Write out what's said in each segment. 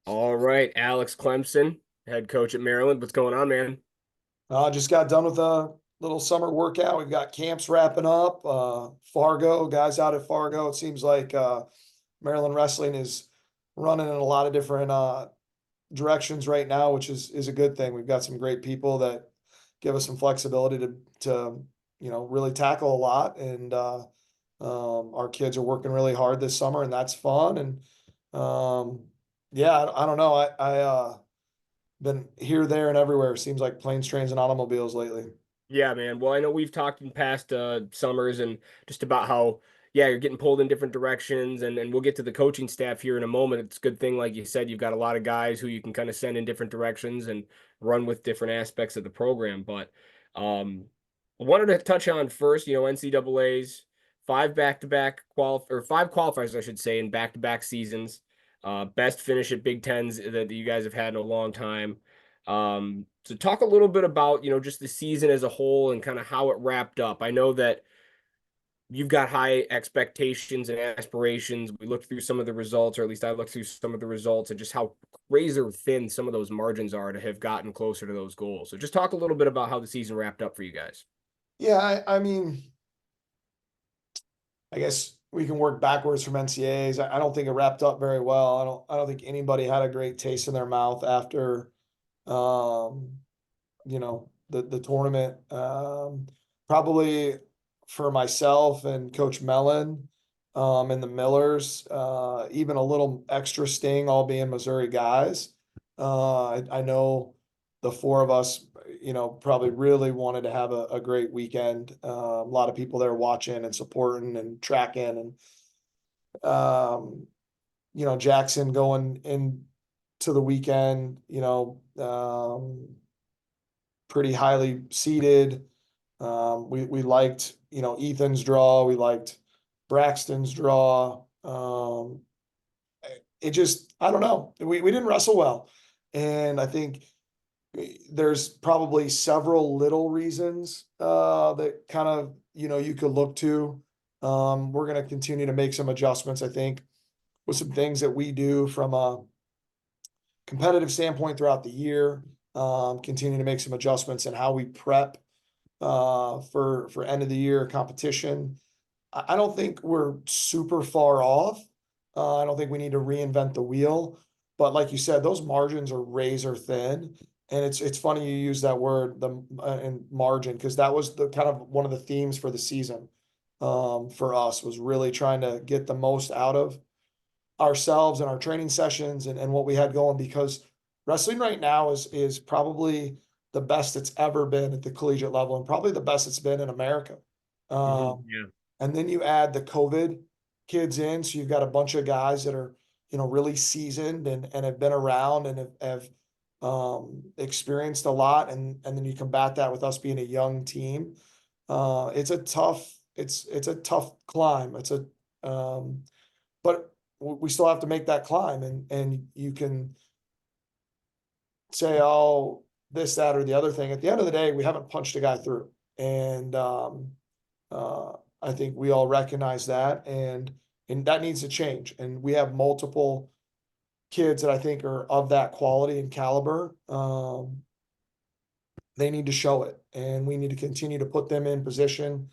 All right, Alex Clemsen, head coach at Maryland. What's going on, man? Just got done with a little summer workout. We've got camps wrapping up. Fargo, guys out at Fargo. It seems like Maryland wrestling is running in a lot of different directions right now, which is a good thing. We've got some great people that give us some flexibility to really tackle a lot, and our kids are working really hard this summer, and that's fun. And yeah, I don't know. I been here, there, and everywhere. Seems like planes, trains, and automobiles lately. Yeah, man. Well, I know we've talked in past summers and just about how, yeah, you're getting pulled in different directions, and we'll get to the coaching staff here in a moment. It's a good thing, like you said, you've got a lot of guys who you can kind of send in different directions and run with different aspects of the program. But I wanted to touch on first, NCAA's five back-to-back or five qualifiers, I should say, in back-to-back seasons. Best finish at Big Tens that you guys have had in a long time. So talk a little bit about, just the season as a whole and kind of how it wrapped up. I know that you've got high expectations and aspirations. We looked through some of the results, or at least I looked through some of the results, and just how razor thin some of those margins are to have gotten closer to those goals. So just talk a little bit about how the season wrapped up for you guys. Yeah, I mean, I guess we can work backwards from NCAAs. I don't think it wrapped up very well. I don't think anybody had a great taste in their mouth after um, the tournament. Probably for myself and Coach Mellon, and the Millers, even a little extra sting, all being Missouri guys. I know the four of us, probably really wanted to have a great weekend. A lot of people there watching and supporting and tracking, and Jackson going into the weekend, pretty highly seeded. We liked, Ethan's draw. We liked Braxton's draw. It just, I don't know. We didn't wrestle well. And I think there's probably several little reasons that kind of, you could look to. We're going to continue to make some adjustments, I think, with some things that we do from a competitive standpoint throughout the year. Continue to make some adjustments in how we prep for end of the year competition. I don't think we're super far off. I don't think we need to reinvent the wheel, but like you said, those margins are razor thin. And it's funny you use that word, the in margin, because that was the kind of one of the themes for the season. For us, was really trying to get the most out of ourselves and our training sessions, and what we had going, because wrestling right now is probably the best it's ever been at the collegiate level, and probably the best it's been in America. Um, Yeah. and then you add the COVID kids in, so you've got a bunch of guys that are, really seasoned and have been around and have experienced a lot, and then you combat that with us being a young team. It's a tough climb. But we still have to make that climb, and you can say, oh, this, that, or the other thing. At the end of the day, we haven't punched a guy through, and uh, I think we all recognize that, and that needs to change. And we have multiple kids that I think are of that quality and caliber. They need to show it, and we need to continue to put them in position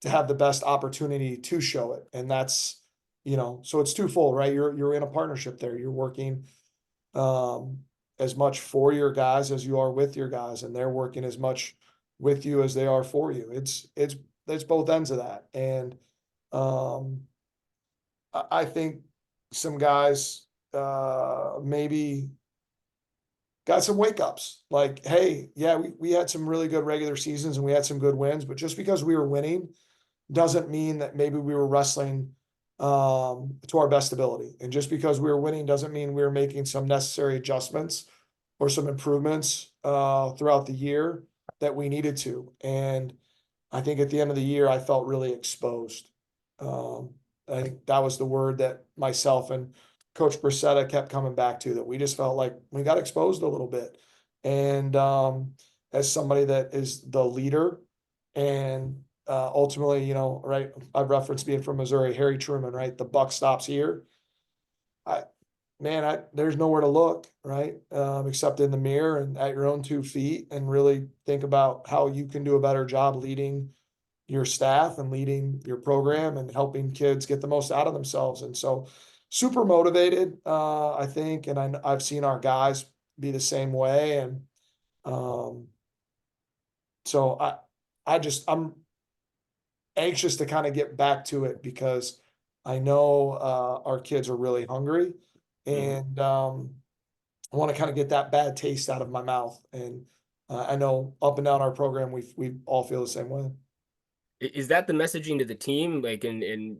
to have the best opportunity to show it. And that's, so it's twofold, right? You're in a partnership there. You're working um, as much for your guys as you are with your guys, and they're working as much with you as they are for you. It's both ends of that. And um, I think some guys maybe got some wake ups, like, hey, yeah, we had some really good regular seasons and we had some good wins, but just because we were winning doesn't mean that maybe we were wrestling to our best ability. And just because we were winning doesn't mean we were making some necessary adjustments or some improvements throughout the year that we needed to. And I think at the end of the year, I felt really exposed. Um, I think that was the word that myself and Coach Brissetta kept coming back to, that we just felt like we got exposed a little bit. And as somebody that is the leader, and ultimately, right, I've referenced being from Missouri, Harry Truman, right? The buck stops here. I man, there's nowhere to look, right? Except in the mirror and at your own 2 feet, and really think about how you can do a better job leading your staff and leading your program and helping kids get the most out of themselves. And so, super motivated, I think, and I've seen our guys be the same way. And um, so I'm anxious to kind of get back to it because I know our kids are really hungry, Mhm. and I want to kind of get that bad taste out of my mouth. And I know up and down our program, we all feel the same way. Is that the messaging to the team, like in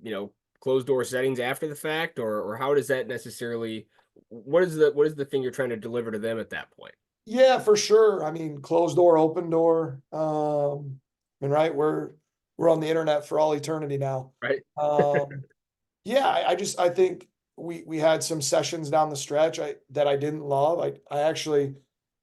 closed door settings after the fact, or how does that necessarily? What is the thing you're trying to deliver to them at that point? Yeah, for sure. I mean, closed door, open door. And right, we're on the internet for all eternity now. Right. Um, yeah, I think we had some sessions down the stretch that I didn't love. I actually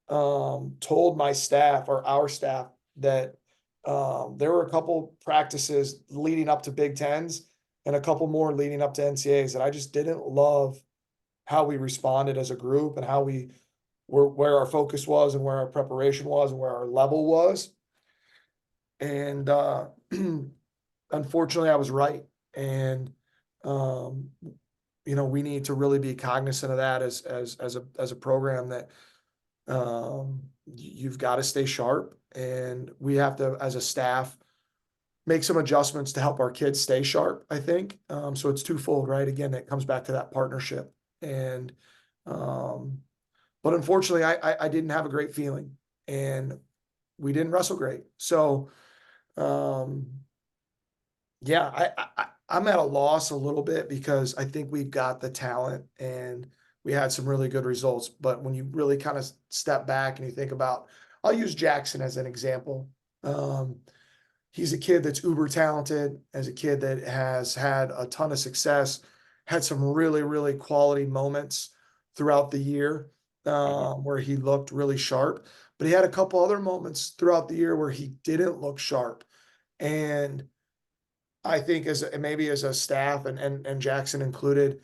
told my staff or our staff that there were a couple practices leading up to Big Tens and a couple more leading up to NCAAs that I just didn't love how we responded as a group and how we were, where our focus was and where our preparation was and where our level was. And unfortunately, I was right. And um, we need to really be cognizant of that as a program that you've got to stay sharp, and we have to, as a staff, make some adjustments to help our kids stay sharp, I think. So it's twofold, right? Again, it comes back to that partnership. And um, but unfortunately, I didn't have a great feeling, and we didn't wrestle great. So um, yeah, I'm at a loss a little bit because I think we've got the talent and we had some really good results. But when you really kind of step back and you think about, I'll use Jackson as an example. Um, he's a kid that's uber talented, as a kid that has had a ton of success, had some really, really quality moments throughout the year Mhm. where he looked really sharp. But he had a couple other moments throughout the year where he didn't look sharp. And I think maybe as a staff and Jackson included,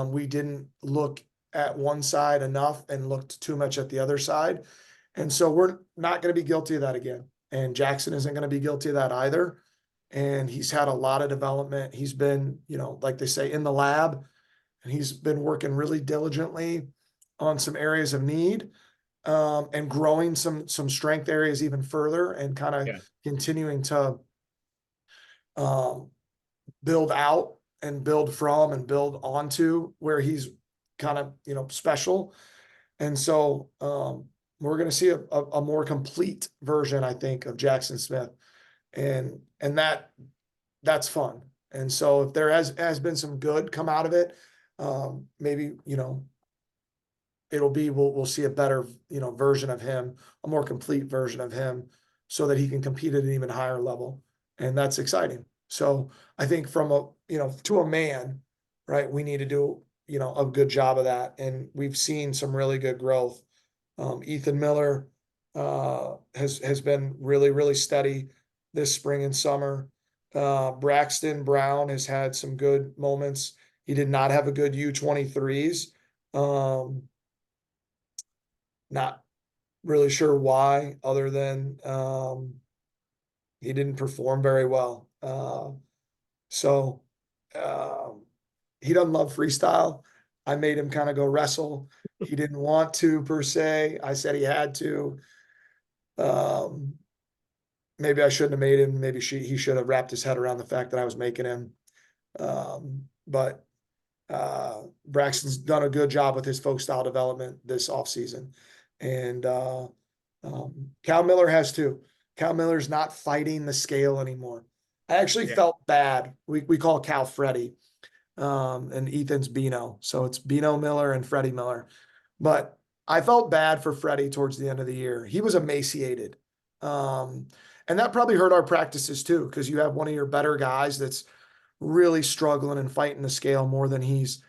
we didn't look at one side enough and looked too much at the other side. And so we're not going to be guilty of that again. And Jackson isn't going to be guilty of that either. And he's had a lot of development. He's been, like they say, in the lab, and he's been working really diligently on some areas of need, and growing some strength areas even further, and kind of Yeah. continuing to um, build out and build from and build onto where he's kind of special. And so we're going to see a more complete version, I think, of Jackson Smith, and that's fun. And so if there has been some good come out of it, maybe we'll see a better version of him, a more complete version of him, so that he can compete at an even higher level, and that's exciting. So I think from a to a man, right, we need to do a good job of that, and we've seen some really good growth. Ethan Miller has been really, really steady this spring and summer. Braxton Brown has had some good moments. He did not have a good U23s. Um, Not really sure why, other than he didn't perform very well. So um, he doesn't love freestyle. I made him kind of go wrestle. He didn't want to per se. I said he had to. Um, Maybe I shouldn't have made him. Maybe he should have wrapped his head around the fact that I was making him. But Braxton's done a good job with his folk style development this offseason. And Cal Miller has too. Cal Miller's not fighting the scale anymore. I actually Yeah. felt bad. We call Cal Freddie, and Ethan's Bino. So it's Bino Miller and Freddie Miller. But I felt bad for Freddie towards the end of the year. He was emaciated. Um, and that probably hurt our practices too, because you have one of your better guys that's really struggling and fighting the scale more than he's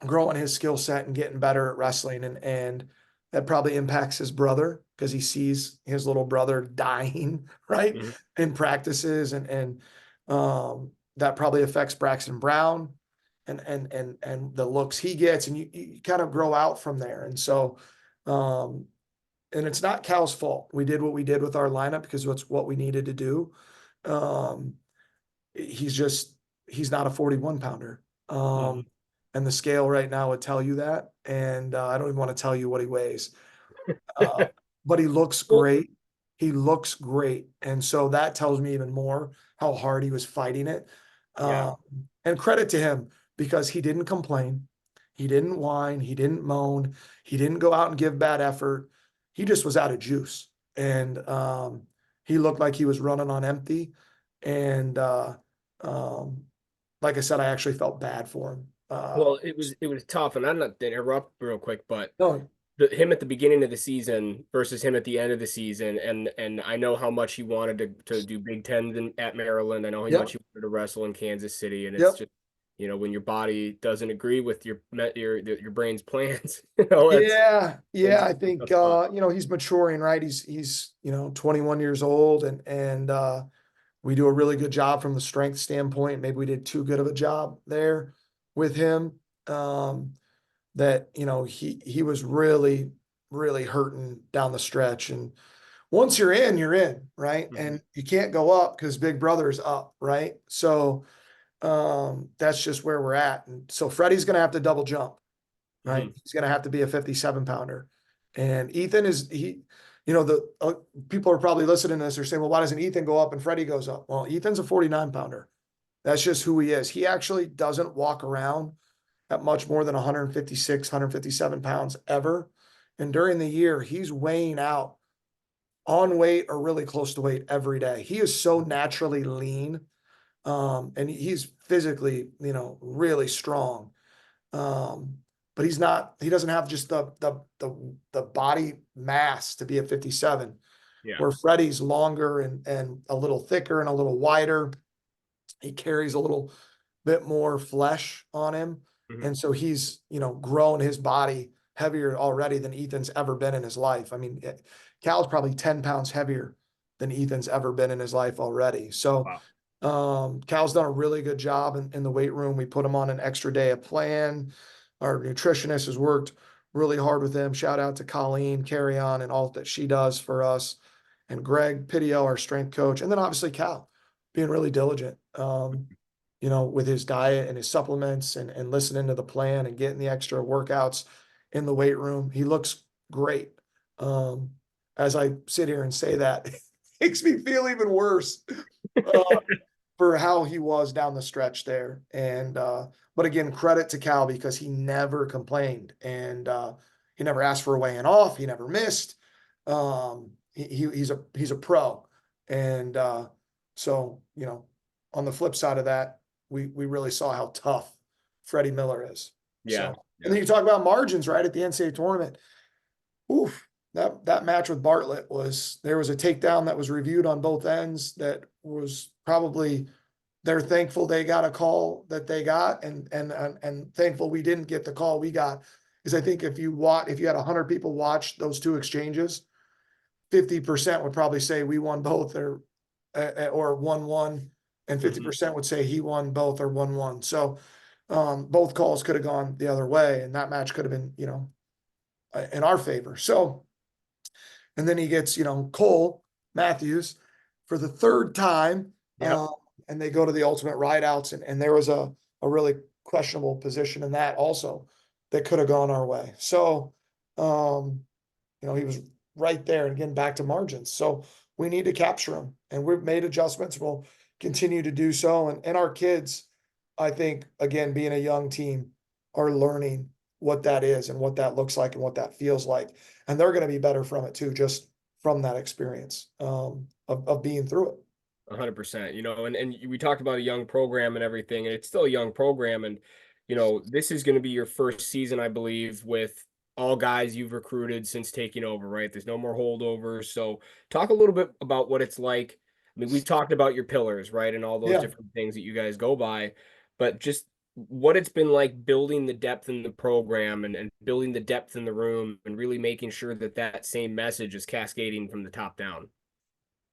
growing his skill set and getting better at wrestling. And that probably impacts his brother because he sees his little brother dying, right? Mhm. In practices, and that probably affects Braxton Brown. and the looks he gets, and you kind of grow out from there. And so, um, and it's not Cal's fault. We did what we did with our lineup because it's what we needed to do. Um, he's just he's not a 41 pounder. Mhm. And the scale right now would tell you that. And I don't even want to tell you what he weighs. Uh, but he looks Well, great. He looks great. And so that tells me even more how hard he was fighting it. yeah. Um, and credit to him because he didn't complain. He didn't whine. He didn't moan. He didn't go out and give bad effort. He just was out of juice. And he looked like he was running on empty. And um, like I said, I actually felt bad for him. Well, it was tough, and I'm not to interrupt real quick, but No, him at the beginning of the season versus him at the end of the season, and I know how much he wanted to do Big Ten at Maryland. I know how much yep, he wanted to wrestle in Kansas City, and it's yep. just when your body doesn't agree with your brain's plans, it's Yeah, yeah, it's I a think tough spot. he's maturing, right? He's 21 years old, and we do a really good job from the strength standpoint. Maybe we did too good of a job there with him. Um, that he was really, really hurting down the stretch. And once you're in, right? Mhm. And you can't go up because Big Brother's up, right? So that's just where we're at. And so Freddie's gonna have to double jump, right? Mhm. He's going to have to be a 57 pounder. And Ethan is, the people are probably listening to this. They're saying, well, why doesn't Ethan go up and Freddie goes up? Well, Ethan's a 49 pounder. That's just who he is. He actually doesn't walk around at much more than 156, 157 pounds ever. And during the year, he's weighing out on weight or really close to weight every day. He is so naturally lean. And he's physically, really strong. Um, but he doesn't have just the body mass to be a 57, Yeah. where Freddie's longer and a little thicker and a little wider. He carries a little bit more flesh on him. Mhm. And so he's, grown his body heavier already than Ethan's ever been in his life. I mean, Cal's probably 10 pounds heavier than Ethan's ever been in his life already. So Wow. Cal's done a really good job in the weight room. We put him on an extra day of plan. Our nutritionist has worked really hard with him. Shout out to Colleen Carry On and all that she does for us. And Greg Pidio, our strength coach. And then obviously Cal being really diligent, with his diet and his supplements and listening to the plan and getting the extra workouts in the weight room. He looks great. Um, as I sit here and say that, it makes me feel even worse. Uh, for how he was down the stretch there. And but again, credit to Cal because he never complained and he never asked for a weighing off. He never missed. He's a pro, and so on the flip side of that, we really saw how tough Freddie Miller is. Yeah. So, and Yeah. then you talk about margins, right, at the NCAA tournament. Oof, that match with Bartlett there was a takedown that was reviewed on both ends that was probably they're thankful they got a call that they got and thankful we didn't get the call we got. Because I think if you had 100 people watch those two exchanges, 50% would probably say we won both or won one, and Mhm. 50% would say he won both or won one. So both calls could have gone the other way, and that match could have been in our favor. So and then he gets, Cole Matthews for the third time. Yep. And they go to the ultimate rideouts. And there was a really questionable position in that also that could have gone our way. So, he was right there. And again, back to margins. So we need to capture him. And we've made adjustments. We'll continue to do so. And our kids, I think, again, being a young team, are learning what that is and what that looks like and what that feels like. And they're going to be better from it too, just from that experience of being through it. 100%. And we talked about a young program and everything, and it's still a young program. And, this is going to be your first season, I believe, with all guys you've recruited since taking over, right? There's no more holdovers. So talk a little bit about what it's like. I mean, we've talked about your pillars, right? And all those Yeah. different things that you guys go by, but just what it's been like building the depth in the program and building the depth in the room and really making sure that that same message is cascading from the top down.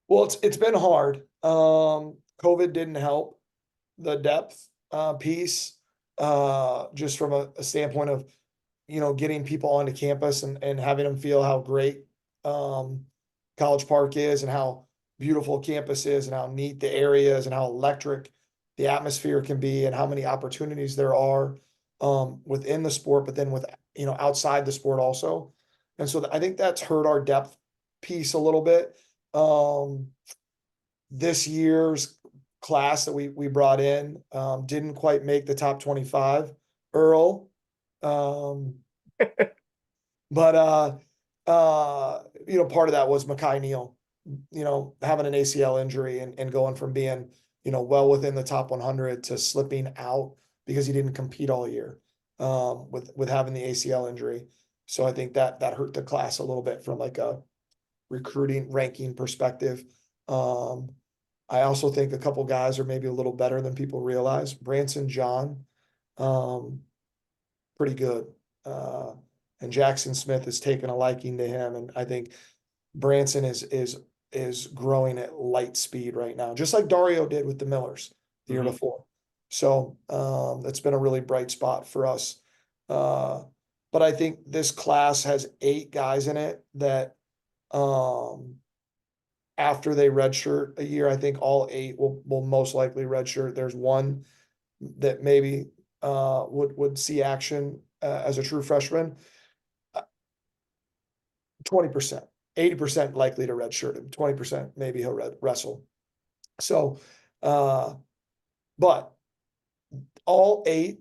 Well, it's been hard. COVID didn't help the depth piece. just from a standpoint of, getting people onto campus and having them feel how great, um, College Park is and how beautiful campus is and how neat the area is and how electric the atmosphere can be and how many opportunities there are, within the sport, but then with, outside the sport also. And so I think that's hurt our depth piece a little bit. Um, this year's class that we brought in, didn't quite make the top 25, Earl. Um, but part of that was Makai Neal, having an ACL injury and going from being, well within the top 100 to slipping out because he didn't compete all year, with having the ACL injury. So I think that hurt the class a little bit from like a recruiting ranking perspective. Um, I also think a couple guys are maybe a little better than people realize. Branson John, um, pretty good. And Jackson Smith has taken a liking to him, and I think Branson is growing at light speed right now, just like Dario did with the Millers the year Mhm. before. So that's been a really bright spot for us. Uh, but I think this class has 8 guys in it that, um, after they redshirt a year, I think all 8 will most likely redshirt. There's one that maybe would see action as a true freshman. 20%, 80% likely to redshirt him. 20% maybe he'll wrestle. So, uh, but all 8,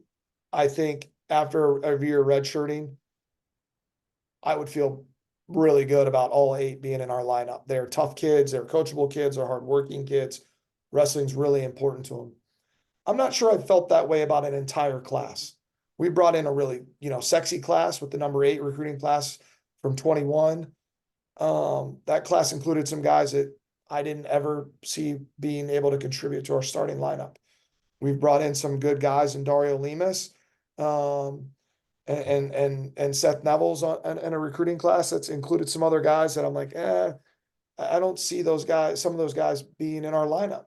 I think after a year redshirting, I would feel really good about all 8 being in our lineup. They're tough kids, they're coachable kids, they're hardworking kids. Wrestling's really important to them. I'm not sure I felt that way about an entire class. We brought in a really, sexy class with the number 8 recruiting class from 21. That class included some guys that I didn't ever see being able to contribute to our starting lineup. We've brought in some good guys in Dario Lemus, um, and Seth Neville's in a recruiting class that's included some other guys that I'm like, I don't see those guys, some of those guys being in our lineup.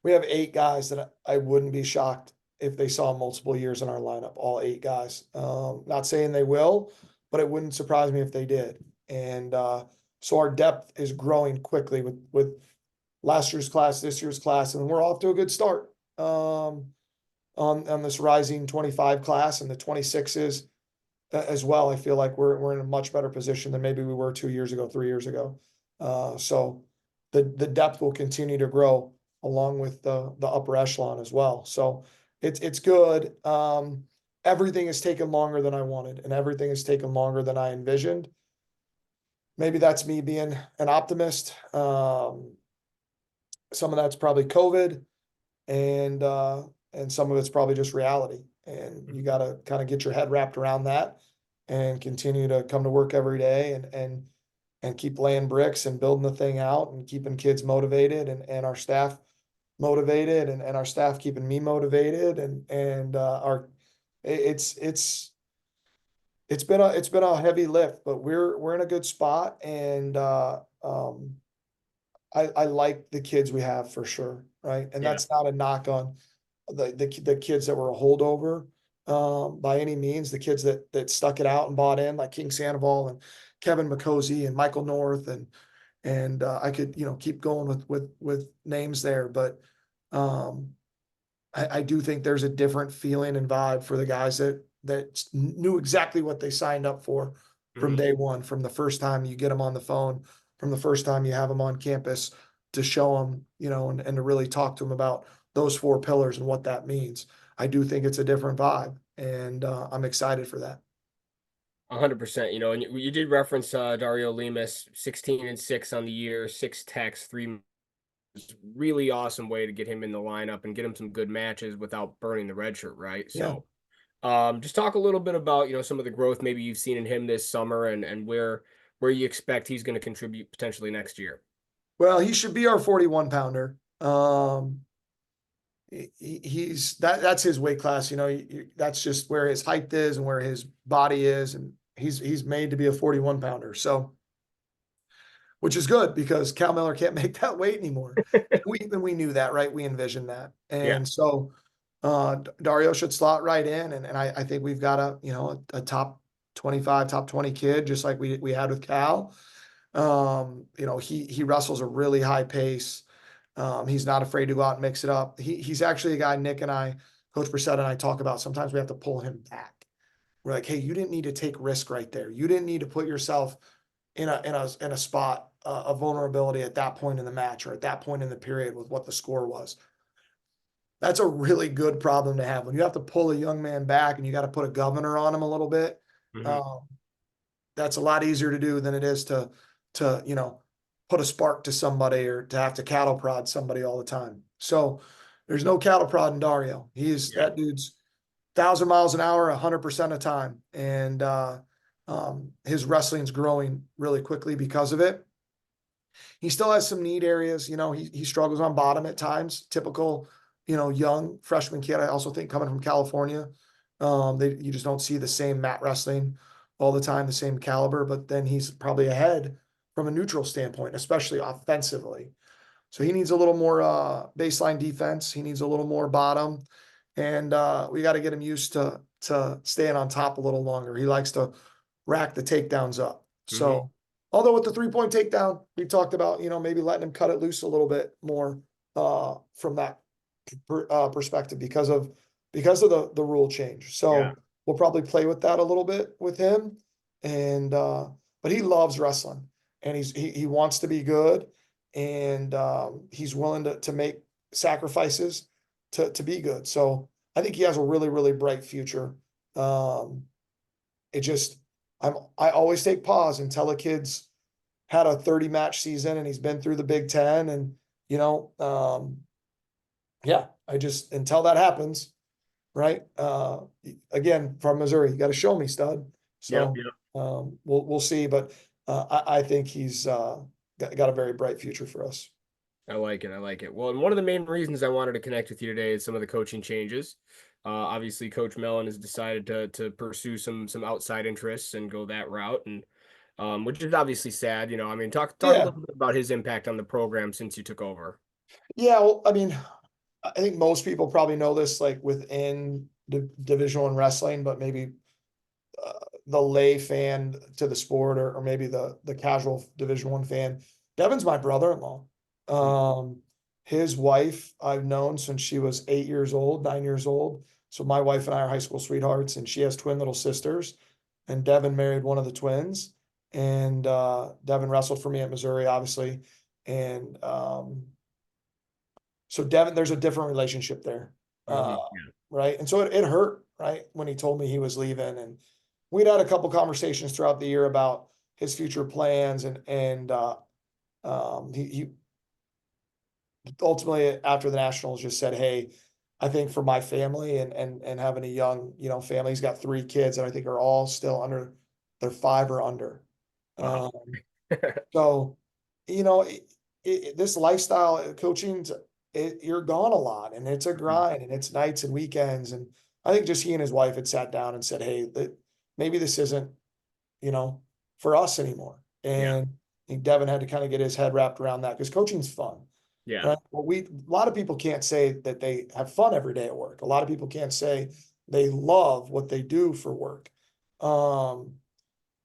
We have 8 guys that I wouldn't be shocked if they saw multiple years in our lineup, all 8 guys. Not saying they will, but it wouldn't surprise me if they did. And so our depth is growing quickly with last year's class, this year's class, and we're off to a good start, on this rising 25 class and the 26s as well. I feel like we're in a much better position than maybe we were 2 years ago, 3 years ago. So the depth will continue to grow along with the upper echelon as well. So it's good. Everything has taken longer than I wanted, and everything has taken longer than I envisioned. Maybe that's me being an optimist. Some of that's probably COVID, and some of it's probably just reality. And you got to kind of get your head wrapped around that and continue to come to work every day and keep laying bricks and building the thing out and keeping kids motivated and our staff motivated and our staff keeping me motivated and our it's it's been a heavy lift, but we're in a good spot and I like the kids we have for sure, right? And Yeah. that's not a knock on the kids that were a holdover, by any means. The kids that stuck it out and bought in, like King Sandoval and Kevin McCosey and Michael North and I could keep going with names there, but um, I do think there's a different feeling and vibe for the guys that knew exactly what they signed up for from Mhm. day one, from the first time you get them on the phone, from the first time you have them on campus to show them, and to really talk to them about those 4 pillars and what that means. I do think it's a different vibe, and I'm excited for that. 100%. And you did reference Dario Lemus, 16-6 on the year, 6 techs, 3. Really awesome way to get him in the lineup and get him some good matches without burning the red shirt, right? Yeah. So, just talk a little bit about some of the growth maybe you've seen in him this summer and where you expect he's going to contribute potentially next year. Well, he should be our 41 pounder. He's that's his weight class. That's just where his height is and where his body is, and he's made to be a 41 pounder. So, which is good because Cal Miller can't make that weight anymore. And we knew that, right? We envisioned that, Yeah. and so Dario should slot right in, and I think we've got a top 25, top 20 kid, just like we had with Cal. He wrestles a really high pace. He's not afraid to go out and mix it up. He's actually a guy Nick and I, Coach Brissett and I talk about. Sometimes we have to pull him back. We're like, hey, you didn't need to take risk right there. You didn't need to put yourself in a spot of vulnerability at that point in the match or at that point in the period with what the score was. That's a really good problem to have when you have to pull a young man back and you got to put a governor on him a little bit. Hmm. Um, that's a lot easier to do than it is to put a spark to somebody or to have to cattle prod somebody all the time. So there's no cattle prod in Dario. Yeah. That dude's 1,000 miles an hour, 100% of the time, and his wrestling's growing really quickly because of it. He still has some need areas. He struggles on bottom at times. Typical, young freshman kid. I also think coming from California, you just don't see the same mat wrestling all the time, the same caliber. But then he's probably ahead from a neutral standpoint, especially offensively. So he needs a little more baseline defense. He needs a little more bottom, and we got to get him used to staying on top a little longer. He likes to rack the takedowns up. Hmm. So, although with the 3-point takedown, we talked about maybe letting him cut it loose a little bit more from that perspective because of the rule change. Yeah. So we'll probably play with that a little bit with him, and but he loves wrestling and he wants to be good and he's willing to make sacrifices to be good. So I think he has a really, really bright future. Um, it just I always take pause until a kid's had a 30 match season and he's been through the Big Ten and you know, um, yeah, I just until that happens, right? Again, from Missouri, you got to show me, stud. Yep. So Yep. we'll see, but I think he's got a very bright future for us. I like it. I like it. Well, and one of the main reasons I wanted to connect with you today is some of the coaching changes. Obviously, Coach Mellon has decided to pursue some outside interests and go that route, and which is obviously sad. I mean, talk a Yeah, little bit about his impact on the program since you took over. yeah. Well, I mean, I think most people probably know this, like within the Division One wrestling, but maybe uh, the lay fan to the sport, or maybe the casual Division One fan. Devin's my brother-in-law. Mm. Um, his wife I've known since she was 8 years old, 9 years old. So my wife and I are high school sweethearts, and she has twin little sisters. And Devin married one of the twins, and Devin wrestled for me at Missouri, obviously, and so Devin, there's a different relationship there. Uh, Hmm. Yeah. right. And so it hurt, right, when he told me he was leaving. And we'd had a couple conversations throughout the year about his future plans and he ultimately after the Nationals just said, hey, I think for my family and having a young, family, he's got 3 kids that I think are all still under, they're 5 or under. Wow. Um, so, you know, this lifestyle coaching, you're gone a lot and it's a Mhm. grind and it's nights and weekends. And I think just he and his wife had sat down and said, hey, maybe this isn't, you know, for us anymore. Yeah. And I think Devin had to kind of get his head wrapped around that because coaching's fun. Yeah. Right. Well, a lot of people can't say that they have fun every day at work. A lot of people can't say they love what they do for work. Um,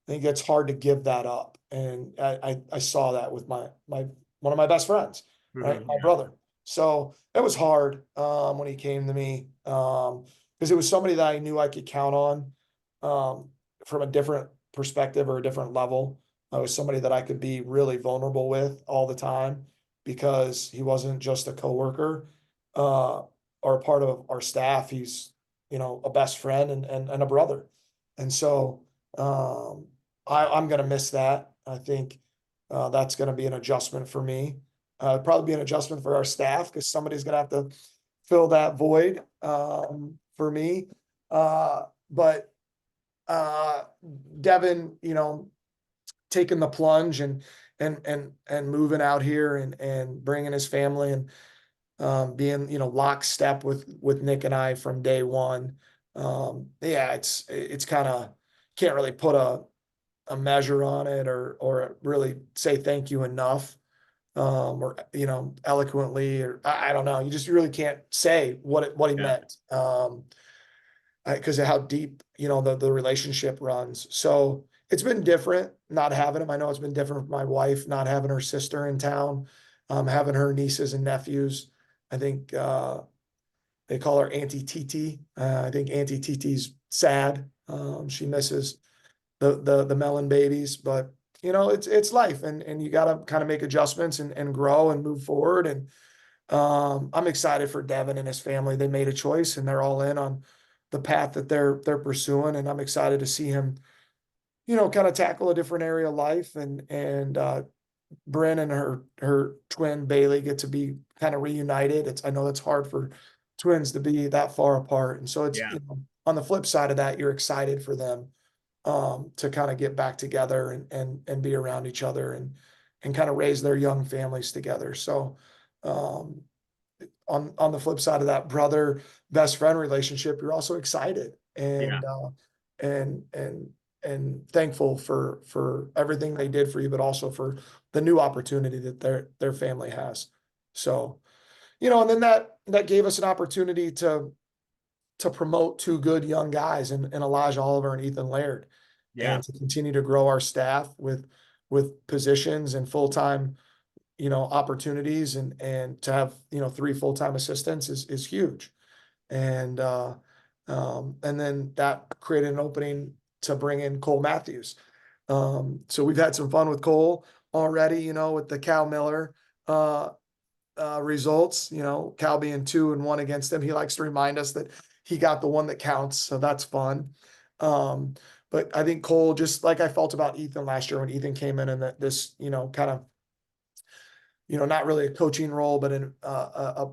I think it's hard to give that up. And I saw that with my one of my best friends, right? Hmm. My Yeah. brother. So it was hard when he came to me because it was somebody that I knew I could count on from a different perspective or a different level. I was somebody that I could be really vulnerable with all the time because he wasn't just a coworker uh, or a part of our staff. He's, a best friend and a brother. And so um, I'm going to miss that. I think that's going to be an adjustment for me. Probably be an adjustment for our staff because somebody's going to have to fill that void for me. But Devin, taking the plunge and moving out here and bringing his family and being lockstep with Nick and I from day one. Yeah, it's kind of can't really put a measure on it or really say thank you enough or, eloquently, or I don't know. You really can't say what he Yeah. meant. Because of how deep, the relationship runs. So it's been different not having him. I know it's been different with my wife, not having her sister in town, having her nieces and nephews. I think, they call her Auntie Titi. I think Auntie Titi's sad. She misses the melon babies, but it's life, and you got to kind of make adjustments and grow and move forward. And I'm excited for Devin and his family. They made a choice and they're all in on the path that they're pursuing, and I'm excited to see him, kind of tackle a different area of life. And Bryn and her twin Bailey get to be kind of reunited. I know that's hard for twins to be that far apart, and so it's, Yeah. on the flip side of that, you're excited for them, to kind of get back together and be around each other and kind of raise their young families together. So, um, on the flip side of that brother best friend relationship, you're also excited Yeah. and and thankful for everything they did for you, but also for the new opportunity that their family has. So, and then that gave us an opportunity to promote two good young guys in Elijah Oliver and Ethan Laird, Yeah. and to continue to grow our staff with positions and full-time, opportunities, and to have, three full-time assistants is huge. And then that created an opening to bring in Cole Matthews. So we've had some fun with Cole already, with the Cal Miller uh, results. Cal being 2-1 against him. He likes to remind us that he got the one that counts, so that's fun. Um, but I think Cole, just like I felt about Ethan last year when Ethan came in and that this, kind of, not really a coaching role, but in a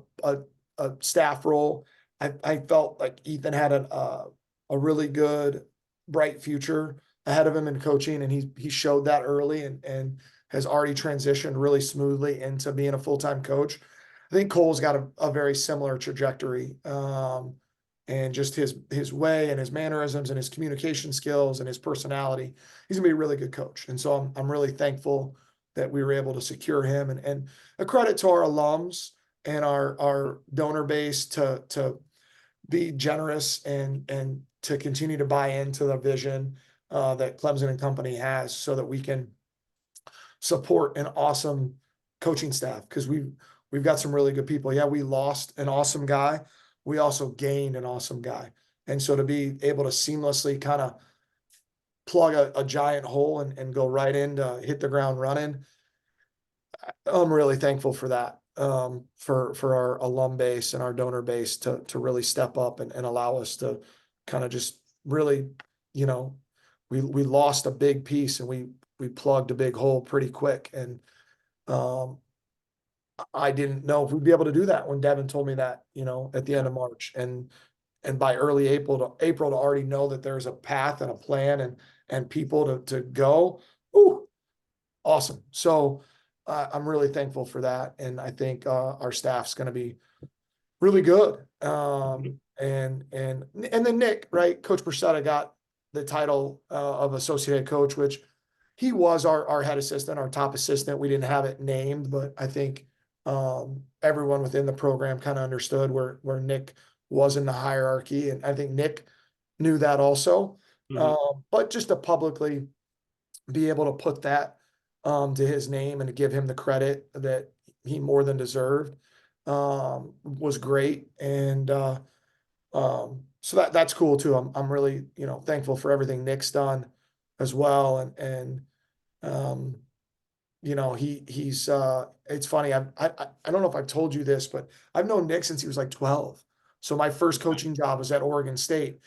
staff role. I felt like Ethan had a really good, bright future ahead of him in coaching, and he showed that early, and has already transitioned really smoothly into being a full-time coach. I think Cole's got a very similar trajectory, and just his way and his mannerisms and his communication skills and his personality. He's gonna be a really good coach, and so I'm really thankful that we were able to secure him, and a credit to our alums and our donor base to be generous and to continue to buy into the vision that Clemsen and Company has, so that we can support an awesome coaching staff, because we've got some really good people. Yeah, we lost an awesome guy. We also gained an awesome guy. And so to be able to seamlessly kind of plug a giant hole and go right in to hit the ground running, I'm really thankful for that. For our alum base and our donor base to really step up and allow us to kind of just really, you know, we lost a big piece, and we plugged a big hole pretty quick. And um, I didn't know if we'd be able to do that when Devin told me that, at the end Yeah. of March. And by early April to already know that there's a path and a plan and people to go. Ooh, awesome. So I'm really thankful for that. And I think our staff's going to be really good. Mhm. And then Nick, right? Coach Brissetta got the title of associate head coach, which he was our head assistant, our top assistant. We didn't have it named, but I think everyone within the program kind of understood where Nick was in the hierarchy. And I think Nick knew that also. Mhm. But just to publicly be able to put that to his name and to give him the credit that he more than deserved was great. And so that's cool too. I'm really, thankful for everything Nick's done as well. And um, he's it's funny. I don't know if I've told you this, but I've known Nick since he was like 12. So my first Okay. coaching job was at Oregon State.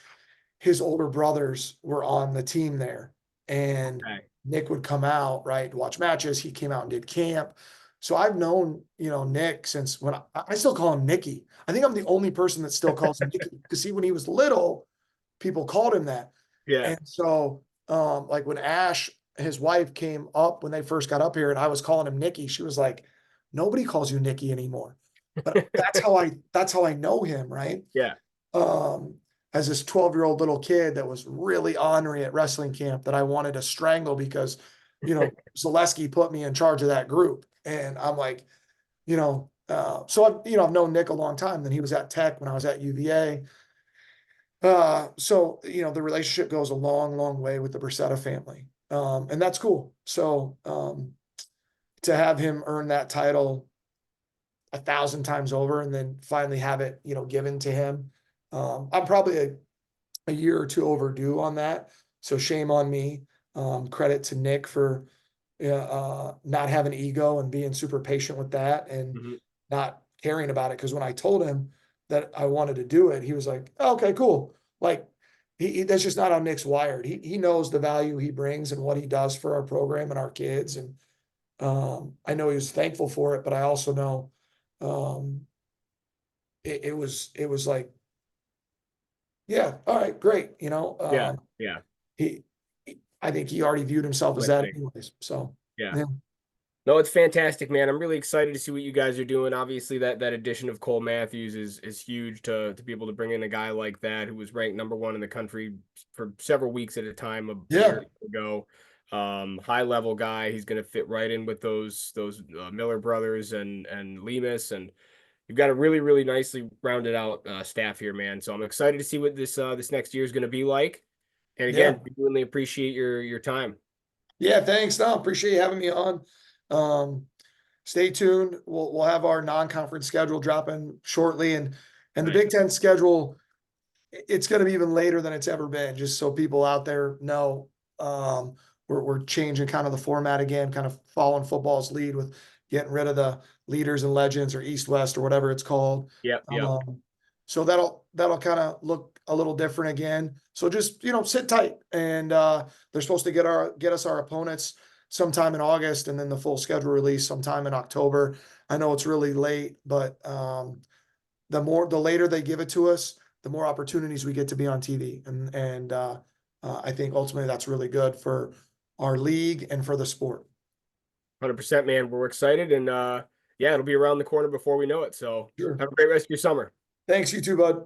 His older brothers were on the team there, and Okay. Nick would come out, right, to watch matches. He came out and did camp. So I've known, Nick since when I still call him Nicky. I think I'm the only person that still calls him Nicky, because when he was little, people called him that. Yeah. And so, like when Ash, his wife, came up when they first got up here, and I was calling him Nicky, she was like, "Nobody calls you Nicky anymore." But that's how I know him, right? Yeah. um, as this 12-year-old little kid that was really ornery at wrestling camp that I wanted to strangle because, Zaleski put me in charge of that group. And I'm like, so I've known Nick a long time. Then he was at Tech when I was at UVA. So, the relationship goes a long, long way with the Bracetta family. And that's cool. So, to have him earn that title 1,000 times over and then finally have it, given to him. I'm probably a year or two overdue on that. So shame on me. Credit to Nick for not having ego and being super patient with that and Mhm. not caring about it. Because when I told him that I wanted to do it, he was like, oh, "Okay, cool." Like that's just not how Nick's wired. He knows the value he brings and what he does for our program and our kids. And I know he was thankful for it, but I also know um, it was like, yeah, all right, great. Yeah, yeah. He, I think he already viewed himself as Right that thing. anyways. So Yeah. yeah, No, it's fantastic, man. I'm really excited to see what you guys are doing. Obviously, that addition of Cole Matthews is huge to be able to bring in a guy like that who was ranked number one in the country for several weeks at a time a yeah, year ago. High level guy. He's going to fit right in with those Miller brothers and Lemus, and you've got a really nicely rounded out staff here, man. So I'm excited to see what this next year is going to be like. And yeah, again, genuinely appreciate your time. yeah. Thanks. No, appreciate you having me on. Um, Stay tuned. We'll have our non-conference schedule dropping shortly, and the Nice. Big Ten schedule. It's going to be even later than it's ever been. Just so people out there know, um, we're changing kind of the format again, kind of following football's lead with getting rid of the leaders and legends or East West or whatever it's called. Yep, yep. So that'll kind of look a little different again. So just sit tight, and they're supposed to get us our opponents sometime in August, and then the full schedule release sometime in October. I know it's really late, but the later they give it to us, the more opportunities we get to be on TV, and I think ultimately that's really good for our league and for the sport. 100%, man. We're excited, and yeah, it'll be around the corner before we know it. So Sure. have a great rest of your summer. Thanks, you too, bud.